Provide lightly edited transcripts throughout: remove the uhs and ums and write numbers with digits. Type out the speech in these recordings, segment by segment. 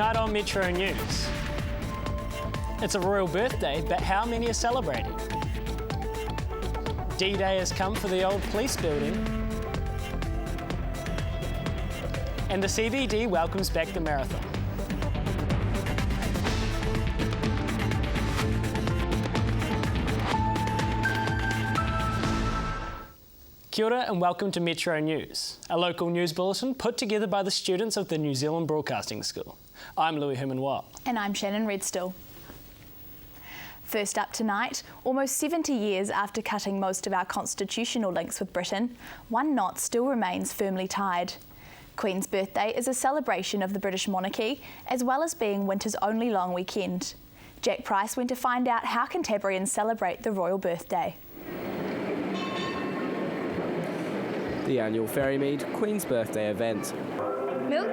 Tonight on Metro News. It's a royal birthday, but how many are celebrating? D-Day has come for the old police building. And the CBD welcomes back the marathon. Kia ora and welcome to Metro News, a local news bulletin put together by the students of the New Zealand Broadcasting School. I'm Louis Herman-Watt. And I'm Shannon Redstill. First up tonight, almost 70 years after cutting most of our constitutional links with Britain, one knot still remains firmly tied. Queen's Birthday is a celebration of the British monarchy, as well as being winter's only long weekend. Jack Price went to find out how Canterburyans celebrate the royal birthday. The annual Ferrymead Queen's Birthday event. Milk?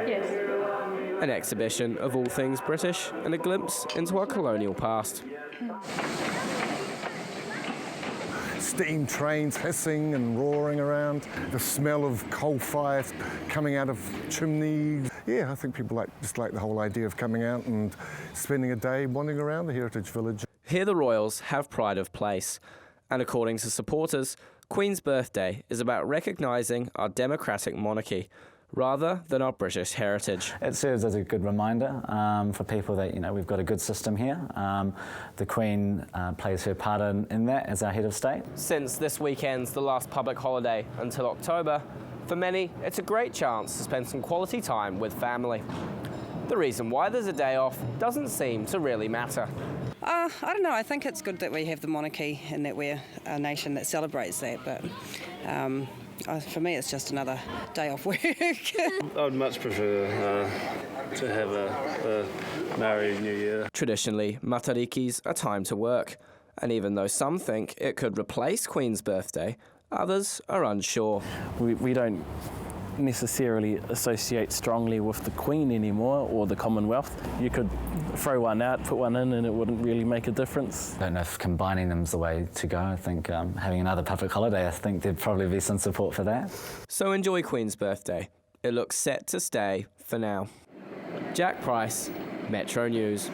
Yes. An exhibition of all things British and a glimpse into our colonial past. Steam trains hissing and roaring around, the smell of coal fires coming out of chimneys. Yeah, I think people just like the whole idea of coming out and spending a day wandering around the heritage village. Here the royals have pride of place, and according to supporters, Queen's Birthday is about recognising our democratic monarchy rather than our British heritage. It serves as a good reminder for people that, we've got a good system here. The Queen plays her part in that as our head of state. Since this weekend's the last public holiday until October, for many it's a great chance to spend some quality time with family. The reason why there's a day off doesn't seem to really matter. I don't know, I think it's good that we have the monarchy and that we're a nation that celebrates that, but for me it's just another day off work. I'd much prefer to have a Maori New Year. Traditionally, matarikis are time to work, and even though some think it could replace Queen's Birthday, others are unsure. We don't necessarily associate strongly with the Queen anymore or the Commonwealth. You could throw one out, put one in, and it wouldn't really make a difference. I don't know if combining them's the way to go. I think having another public holiday, I think there'd probably be some support for that. So enjoy Queen's Birthday. It looks set to stay for now. Jack Price, Metro News.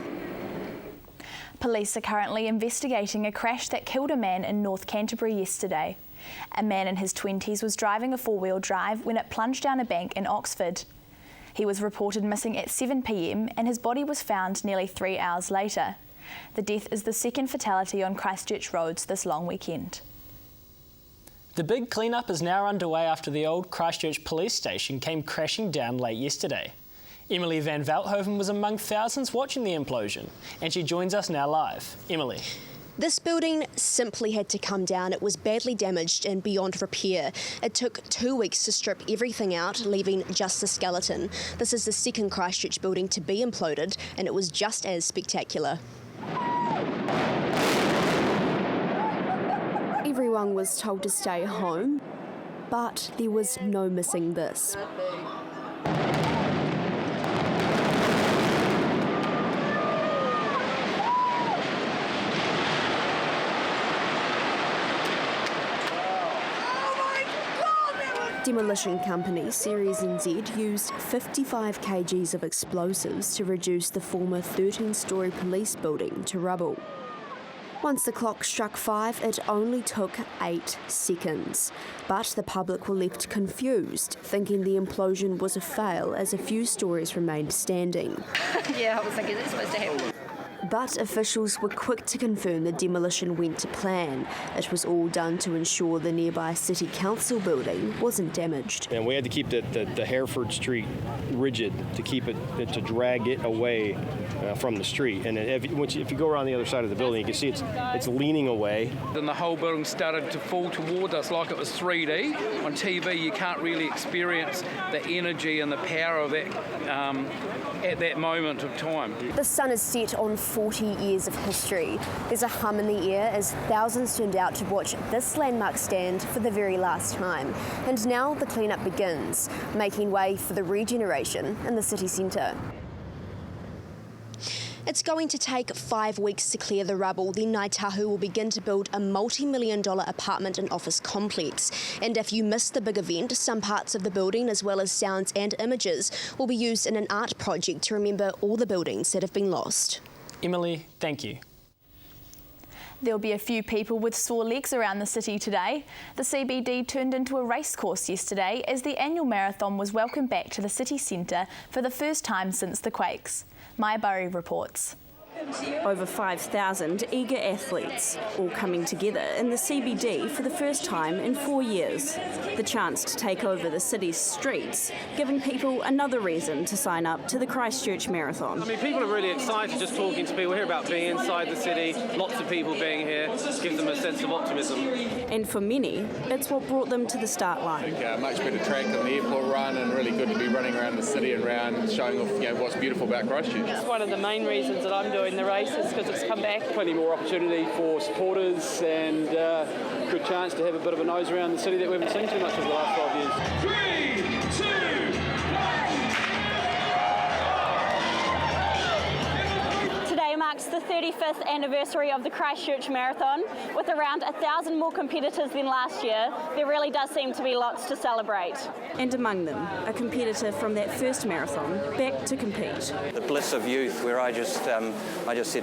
Police are currently investigating a crash that killed a man in North Canterbury yesterday. A man in his 20s was driving a four-wheel drive when it plunged down a bank in Oxford. He was reported missing at 7 p.m. and his body was found nearly 3 hours later. The death is the second fatality on Christchurch roads this long weekend. The big clean-up is now underway after the old Christchurch police station came crashing down late yesterday. Emily van Velthoven was among thousands watching the implosion, and she joins us now live. Emily. This building simply had to come down. It was badly damaged and beyond repair. It took 2 weeks to strip everything out, leaving just the skeleton. This is the second Christchurch building to be imploded, and it was just as spectacular. Everyone was told to stay home, but there was no missing this. Demolition company Series NZ used 55 kgs of explosives to reduce the former 13-storey police building to rubble. Once the clock struck 5, it only took 8 seconds. But the public were left confused, thinking the implosion was a fail as a few stories remained standing. Yeah, I was thinking that's supposed to happen. But officials were quick to confirm the demolition went to plan. It was all done to ensure the nearby City Council building wasn't damaged. And we had to keep the Hereford Street rigid to keep it, to drag it away from the street. And if you go around the other side of the building, you can see it's leaning away. And the whole building started to fall towards us like it was 3D. On TV, you can't really experience the energy and the power of it at that moment of time. The sun is set on 40 years of history. There's a hum in the air as thousands turned out to watch this landmark stand for the very last time. And now the cleanup begins, making way for the regeneration in the city centre. It's going to take 5 weeks to clear the rubble. Then Ngāi Tahu will begin to build a multi-million-dollar apartment and office complex. And if you missed the big event, some parts of the building, as well as sounds and images, will be used in an art project to remember all the buildings that have been lost. Emily, thank you. There'll be a few people with sore legs around the city today. The CBD turned into a racecourse yesterday as the annual marathon was welcomed back to the city centre for the first time since the quakes. Maori reports. Over 5,000 eager athletes, all coming together in the CBD for the first time in 4 years. The chance to take over the city's streets, giving people another reason to sign up to the Christchurch Marathon. I mean, people are really excited just talking to people here about being inside the city, lots of people being here, gives them a sense of optimism. And for many, it's what brought them to the start line. Much better track than the airport run, and really good to be running around the city and around showing off what's beautiful about Christchurch. It's one of the main reasons that I'm doing the race is because it's come back. Plenty more opportunity for supporters and good chance to have a bit of a nose around the city that we haven't seen too much over the last 5 years. 3, 2, 1. Today marks the 35th anniversary of the Christchurch Marathon. With around 1,000 more competitors than last year, there really does seem to be lots to celebrate. And among them, a competitor from that first marathon back to compete. The bliss of youth, where I just said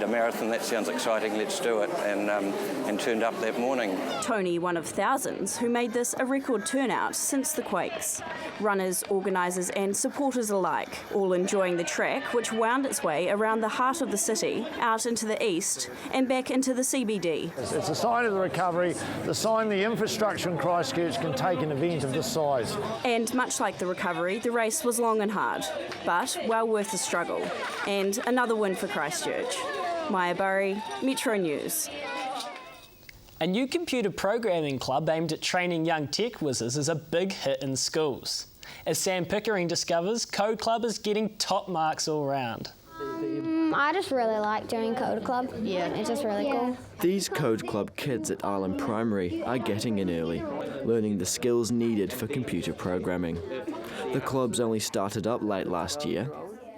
a marathon, that sounds exciting, let's do it, and turned up that morning. Tony, one of thousands who made this a record turnout since the quakes. Runners, organisers and supporters alike, all enjoying the track, which wound its way around the heart of the city, out into the east and back into the CBD. It's a sign of the recovery, the sign the infrastructure in Christchurch can take an event of this size. And much like the recovery, the race was long and hard, but well worth the struggle. And another win for Christchurch. Maori, Metro News. A new computer programming club aimed at training young tech whizzes is a big hit in schools. As Sam Pickering discovers, Code Club is getting top marks all round. I just really like doing Code Club. Yeah, it's just really cool. These Code Club kids at Island Primary are getting in early, learning the skills needed for computer programming. The club's only started up late last year.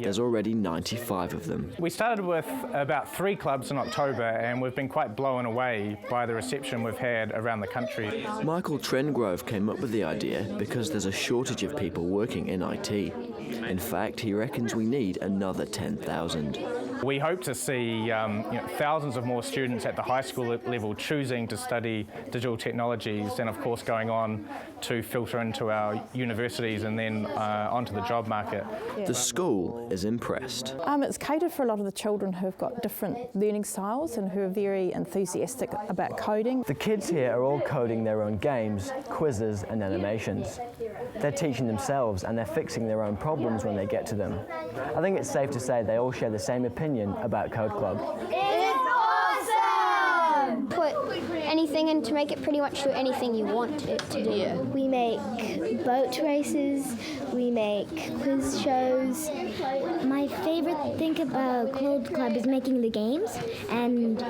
There's already 95 of them. We started with about 3 clubs in October, and we've been quite blown away by the reception we've had around the country. Michael Trengrove came up with the idea because there's a shortage of people working in IT. In fact, he reckons we need another 10,000. We hope to see thousands of more students at the high school level choosing to study digital technologies, and of course going on to filter into our universities and then onto the job market. The school is impressed. It's catered for a lot of the children who've got different learning styles and who are very enthusiastic about coding. The kids here are all coding their own games, quizzes and animations. They're teaching themselves and they're fixing their own problems when they get to them. I think it's safe to say they all share the same opinion about Code Club. It's awesome! Put anything in to make it pretty much do anything you want it to do. Yeah. We make boat races, we make quiz shows. My favorite thing about Code Club is making the games and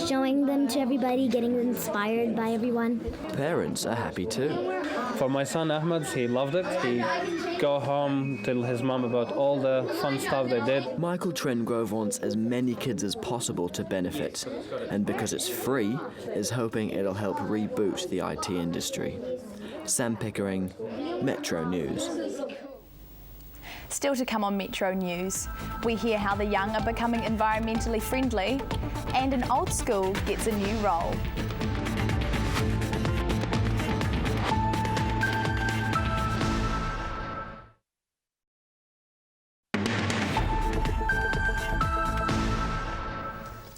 showing them to everybody, getting inspired by everyone. Parents are happy too. For my son Ahmed, he loved it. He go home, tell his mum about all the fun stuff they did. Michael Trengrove wants as many kids as possible to benefit, and because it's free, is hoping it'll help reboot the IT industry. Sam Pickering, Metro News. Still to come on Metro News, we hear how the young are becoming environmentally friendly, and an old school gets a new role.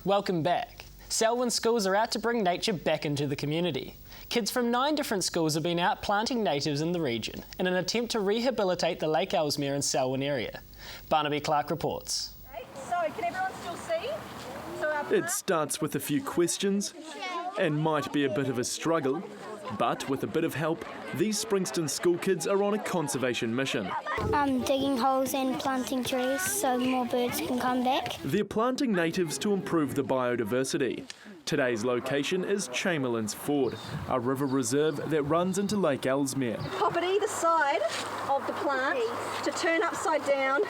Welcome back. Selwyn schools are out to bring nature back into the community. Kids from 9 different schools have been out planting natives in the region in an attempt to rehabilitate the Lake Ellesmere and Selwyn area. Barnaby Clark reports. So, can everyone still see? It starts with a few questions and might be a bit of a struggle, but with a bit of help, these Springston school kids are on a conservation mission. Digging holes and planting trees so more birds can come back. They're planting natives to improve the biodiversity. Today's location is Chamberlain's Ford, a river reserve that runs into Lake Ellesmere. Pop it either side of the plant to turn upside down,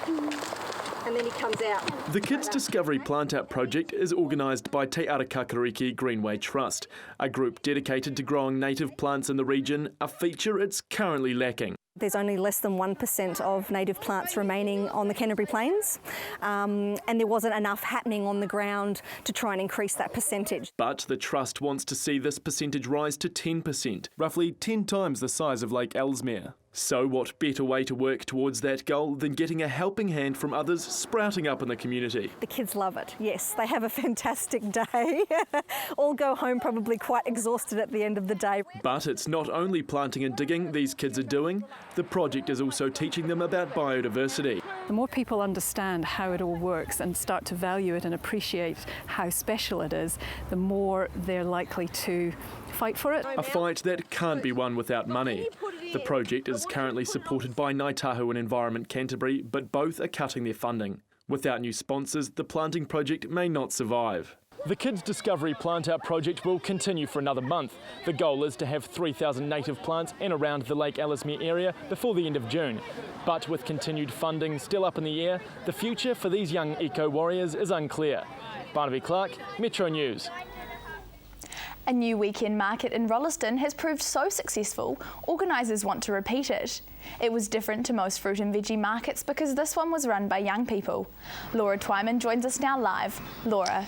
and then he comes out. The Kids Discovery Plant-Out project is organised by Te Arakakariki Greenway Trust, a group dedicated to growing native plants in the region, a feature it's currently lacking. There's only less than 1% of native plants remaining on the Canterbury Plains, and there wasn't enough happening on the ground to try and increase that percentage. But the Trust wants to see this percentage rise to 10%, roughly 10 times the size of Lake Ellesmere. So what better way to work towards that goal than getting a helping hand from others sprouting up in the community? The kids love it, yes. They have a fantastic day. All go home probably quite exhausted at the end of the day. But it's not only planting and digging these kids are doing, the project is also teaching them about biodiversity. The more people understand how it all works and start to value it and appreciate how special it is, the more they're likely to fight for it. A fight that can't be won without money. The project is currently supported by Ngāi Tahu and Environment Canterbury, but both are cutting their funding. Without new sponsors, the planting project may not survive. The Kids Discovery Plant-Out project will continue for another month. The goal is to have 3,000 native plants in around the Lake Ellesmere area before the end of June. But with continued funding still up in the air, the future for these young eco-warriors is unclear. Barnaby Clark, Metro News. A new weekend market in Rolleston has proved so successful, organisers want to repeat it. It was different to most fruit and veggie markets because this one was run by young people. Laura Twyman joins us now live. Laura.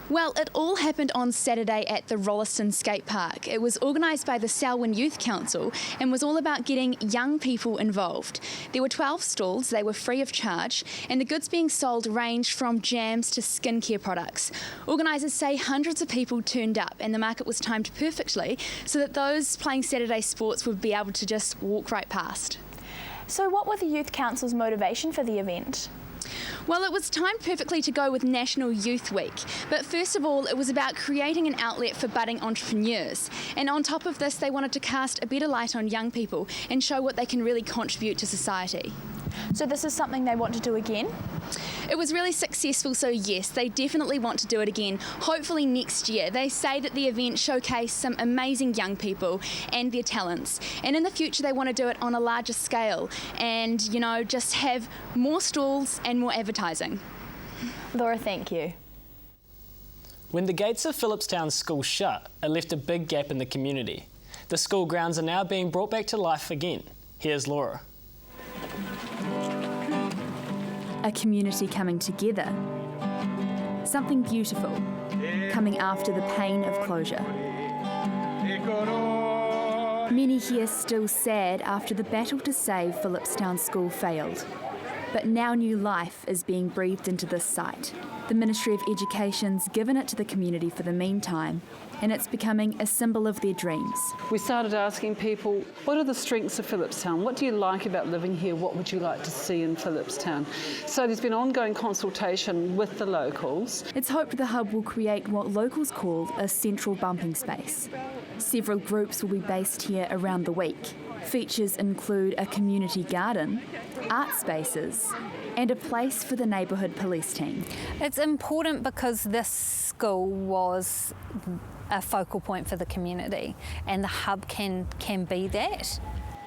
Well, it all happened on Saturday at the Rolleston Skate Park. It was organised by the Selwyn Youth Council and was all about getting young people involved. There were 12 stalls, they were free of charge, and the goods being sold ranged from jams to skincare products. Organisers say hundreds of people turned up and the market was timed perfectly so that those playing Saturday sports would be able to just walk right past. So what were the Youth Council's motivation for the event? Well, it was timed perfectly to go with National Youth Week, but first of all it was about creating an outlet for budding entrepreneurs, and on top of this they wanted to cast a better light on young people and show what they can really contribute to society. So this is something they want to do again? It was really successful, so yes, they definitely want to do it again, hopefully next year. They say that the event showcased some amazing young people and their talents, and in the future they want to do it on a larger scale and, you know, just have more stalls and more advertising. Laura, thank you. When the gates of Philipstown school shut, it left a big gap in the community. The school grounds are now being brought back to life again. Here's Laura. A community coming together. Something beautiful, coming after the pain of closure. Many here still sad after the battle to save Philipstown School failed. But now new life is being breathed into this site. The Ministry of Education's given it to the community for the meantime, and it's becoming a symbol of their dreams. We started asking people, what are the strengths of Philipstown? What do you like about living here? What would you like to see in Philipstown? So there's been ongoing consultation with the locals. It's hoped the hub will create what locals call a central bumping space. Several groups will be based here around the week. Features include a community garden, art spaces, and a place for the neighbourhood police team. It's important because this school was a focal point for the community, and the hub can be that.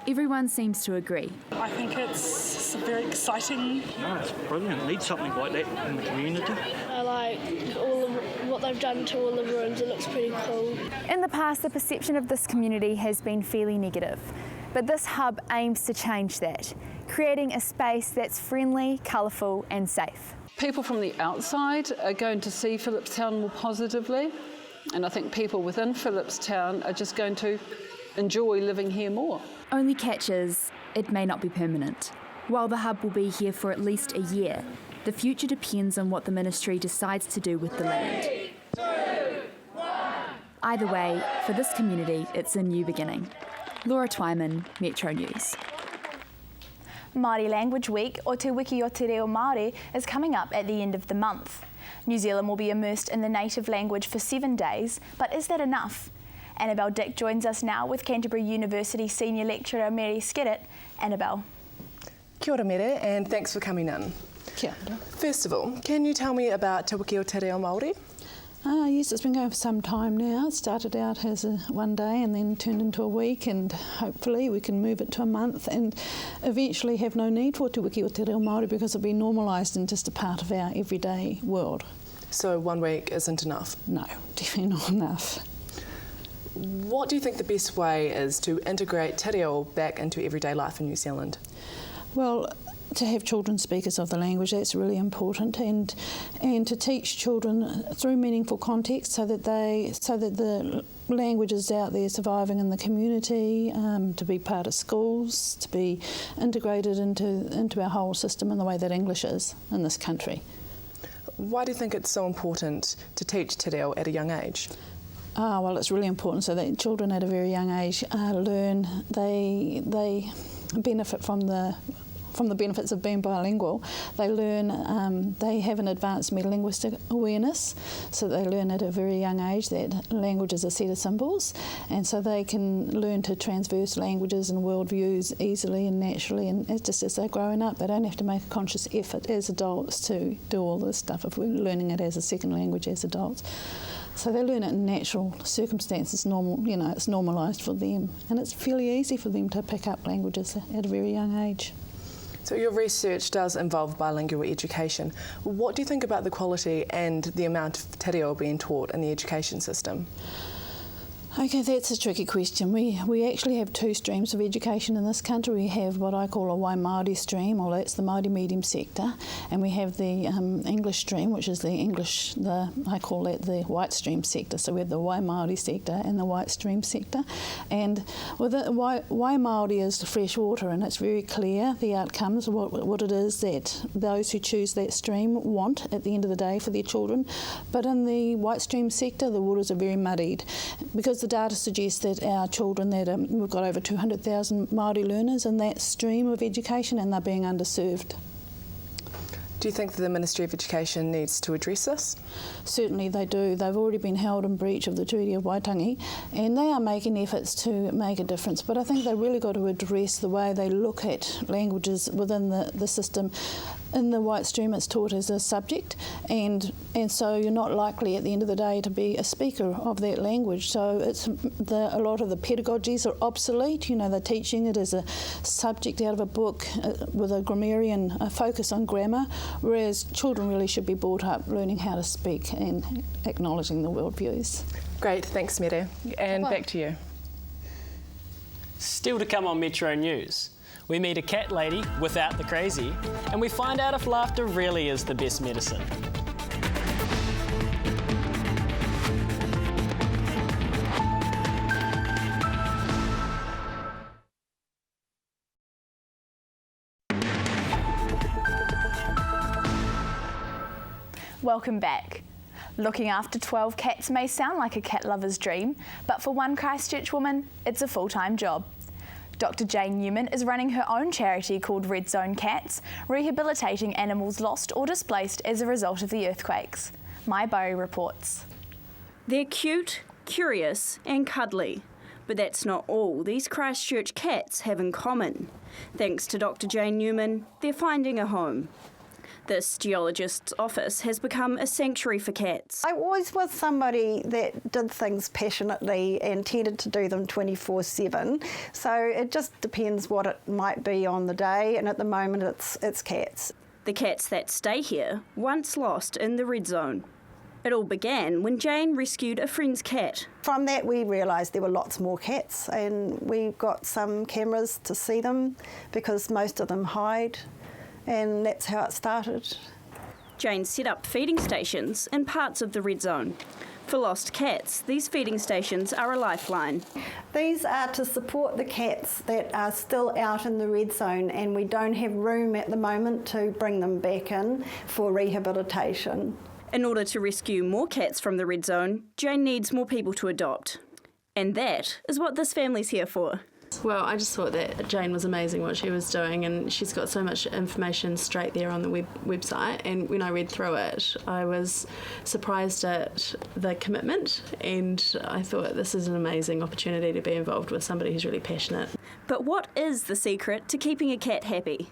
Everyone seems to agree. I think it's very exciting. No, it's brilliant. Need something like that in the community. I like all of what they've done to all the rooms. It looks pretty cool. In the past, the perception of this community has been fairly negative, but this hub aims to change that, creating a space that's friendly, colourful and safe. People from the outside are going to see Philipstown more positively, and I think people within Philipstown are just going to enjoy living here more. Only catch is, it may not be permanent. While the hub will be here for at least a year, the future depends on what the ministry decides to do with the land. 3, 2, 1. Either way, for this community, it's a new beginning. Laura Twyman, Metro News. Māori Language Week, o Te Wiki o Te Reo Māori, is coming up at the end of the month. New Zealand will be immersed in the native language for 7 days, but is that enough? Annabelle Dick joins us now with Canterbury University Senior Lecturer Mary Skerritt. Annabelle. Kia ora Mere, and thanks for coming in. Kia ora. First of all, can you tell me about Te Wiki o Te Reo Māori? Yes, it's been going for some time now. It started out as one day and then turned into a week, and hopefully we can move it to a month and eventually have no need for Te Wiki o Te Reo Māori because it'll be normalised and just a part of our everyday world. So 1 week isn't enough? No, definitely not enough. What do you think the best way is to integrate te reo back into everyday life in New Zealand? Well, to have children speakers of the language, that's really important, and to teach children through meaningful context so that the language is out there surviving in the community, to be part of schools, to be integrated into our whole system in the way that English is in this country. Why do you think it's so important to teach te reo at a young age? Well, it's really important so that children at a very young age learn. They benefit from the benefits of being bilingual. They learn, they have an advanced metalinguistic awareness, so they learn at a very young age that language is a set of symbols, and so they can learn to transverse languages and worldviews easily and naturally, and just as they're growing up. They don't have to make a conscious effort as adults to do all this stuff if we're learning it as a second language as adults. So they learn it in natural circumstances, it's normalised for them, and it's fairly easy for them to pick up languages at a very young age. So your research does involve bilingual education. What do you think about the quality and the amount of te reo being taught in the education system? Okay, that's a tricky question. We actually have two streams of education in this country. We have what I call a Waimaori stream, or that's the Māori medium sector, and we have the English stream, which is I call that the white stream sector. So we have the Waimaori sector and the white stream sector. And with it, Waimaori is the fresh water, and it's very clear the outcomes, what it is that those who choose that stream want at the end of the day for their children. But in the white stream sector, the waters are very muddied, because the data suggests that our children, we've got over 200,000 Māori learners in that stream of education, and they're being underserved. Do you think that the Ministry of Education needs to address this? Certainly they do. They've already been held in breach of the Treaty of Waitangi, and they are making efforts to make a difference. But I think they've really got to address the way they look at languages within the system. In the white stream, it's taught as a subject, and so you're not likely at the end of the day to be a speaker of that language. So a lot of the pedagogies are obsolete. They're teaching it as a subject out of a book with a grammarian focus on grammar, whereas children really should be brought up learning how to speak and acknowledging the worldviews. Great, thanks Mere. And back to you. Still to come on Metro News. We meet a cat lady without the crazy, and we find out if laughter really is the best medicine. Welcome back. Looking after 12 cats may sound like a cat lover's dream, but for one Christchurch woman, it's a full-time job. Dr. Jane Newman is running her own charity called Red Zone Cats, rehabilitating animals lost or displaced as a result of the earthquakes. My Bio reports. They're cute, curious and cuddly, but that's not all these Christchurch cats have in common. Thanks to Dr. Jane Newman, they're finding a home. This geologist's office has become a sanctuary for cats. I always was somebody that did things passionately and tended to do them 24/7. So it just depends what it might be on the day, and at the moment it's cats. The cats that stay here, once lost in the red zone. It all began when Jane rescued a friend's cat. From that we realised there were lots more cats, and we got some cameras to see them because most of them hide. And that's how it started. Jane set up feeding stations in parts of the red zone. For lost cats, these feeding stations are a lifeline. These are to support the cats that are still out in the red zone, and we don't have room at the moment to bring them back in for rehabilitation. In order to rescue more cats from the red zone, Jane needs more people to adopt. And that is what this family's here for. Well, I just thought that Jane was amazing what she was doing, and she's got so much information straight there on the website, and when I read through it I was surprised at the commitment, and I thought this is an amazing opportunity to be involved with somebody who's really passionate. But what is the secret to keeping a cat happy?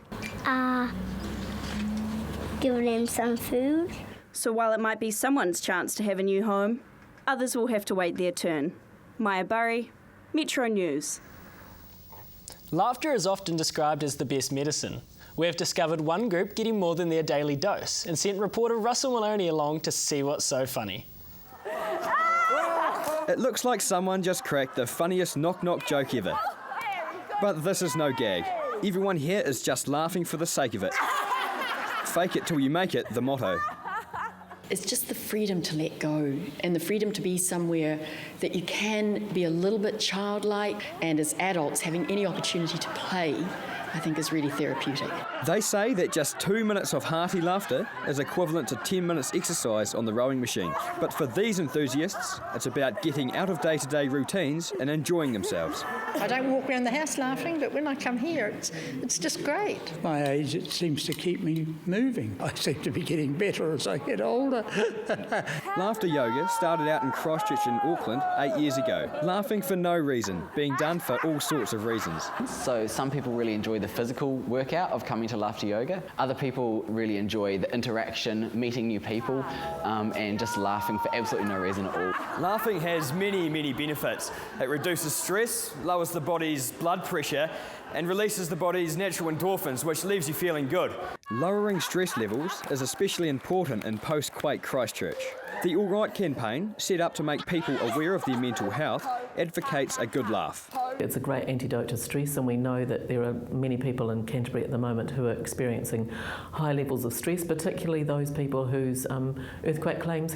Giving them some food. So while it might be someone's chance to have a new home, others will have to wait their turn. Maya Burry, Metro News. Laughter is often described as the best medicine. We have discovered one group getting more than their daily dose and sent reporter Russell Maloney along to see what's so funny. It looks like someone just cracked the funniest knock-knock joke ever. But this is no gag. Everyone here is just laughing for the sake of it. Fake it till you make it, the motto. It's just the freedom to let go and the freedom to be somewhere that you can be a little bit childlike, and as adults having any opportunity to play, I think is really therapeutic. They say that just 2 minutes of hearty laughter is equivalent to 10 minutes exercise on the rowing machine. But for these enthusiasts, it's about getting out of day-to-day routines and enjoying themselves. I don't walk around the house laughing, but when I come here, it's just great. My age, it seems to keep me moving. I seem to be getting better as I get older. Laughter yoga started out in Christchurch in Auckland 8 years ago. Laughing for no reason, being done for all sorts of reasons. So some people really enjoy the physical workout of coming to laughter yoga. Other people really enjoy the interaction, meeting new people, and just laughing for absolutely no reason at all. Laughing has many, many benefits. It reduces stress, lowers the body's blood pressure, and releases the body's natural endorphins, which leaves you feeling good. Lowering stress levels is especially important in post-quake Christchurch. The All Right campaign, set up to make people aware of their mental health, advocates a good laugh. It's a great antidote to stress, and we know that there are many people in Canterbury at the moment who are experiencing high levels of stress, particularly those people whose earthquake claims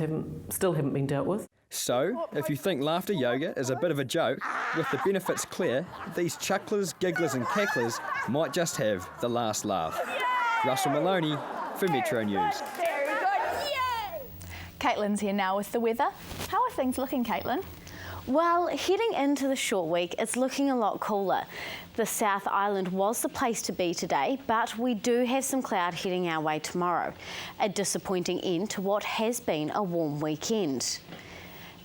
still haven't been dealt with. So, if you think laughter yoga is a bit of a joke, with the benefits clear, these chucklers, gigglers and cacklers might just have the last laugh. Russell Maloney for Metro News. Caitlin's here now with the weather. How are things looking, Caitlin? Well, heading into the short week, it's looking a lot cooler. The South Island was the place to be today, but we do have some cloud heading our way tomorrow. A disappointing end to what has been a warm weekend.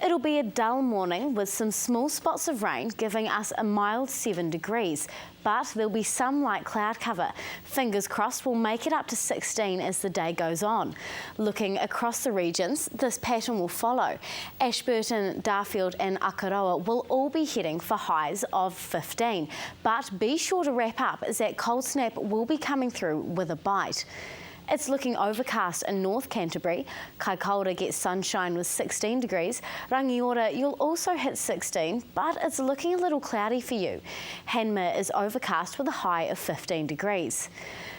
It'll be a dull morning with some small spots of rain, giving us a mild 7 degrees, but there'll be some light cloud cover. Fingers crossed we'll make it up to 16 as the day goes on. Looking across the regions, this pattern will follow. Ashburton, Darfield and Akaroa will all be heading for highs of 15, but be sure to wrap up as that cold snap will be coming through with a bite. It's looking overcast in North Canterbury. Kaikoura gets sunshine with 16 degrees. Rangiora, you'll also hit 16, but it's looking a little cloudy for you. Hanmer is overcast with a high of 15 degrees.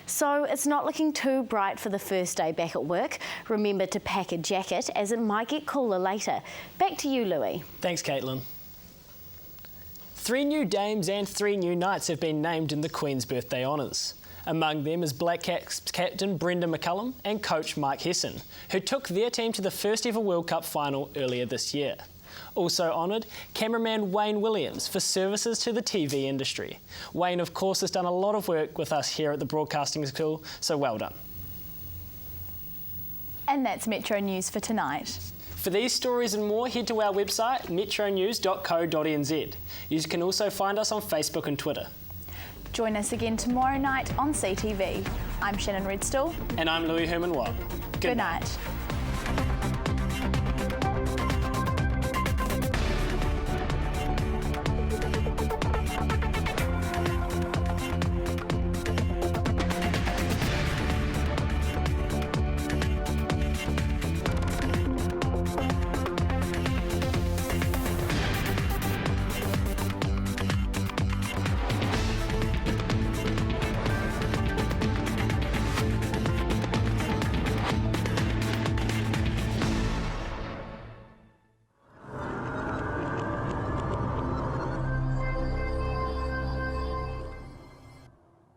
So it's not looking too bright for the first day back at work. Remember to pack a jacket as it might get cooler later. Back to you, Louis. Thanks, Caitlin. 3 new dames and 3 new knights have been named in the Queen's Birthday Honours. Among them is Black Caps captain Brenda McCullum and coach Mike Hesson, who took their team to the first ever World Cup final earlier this year. Also honoured, cameraman Wayne Williams for services to the TV industry. Wayne, of course, has done a lot of work with us here at the Broadcasting School, so well done. And that's Metro News for tonight. For these stories and more, head to our website, metronews.co.nz. You can also find us on Facebook and Twitter. Join us again tomorrow night on CTV. I'm Shannon Redstall. And I'm Louis Herman Watt. Good night.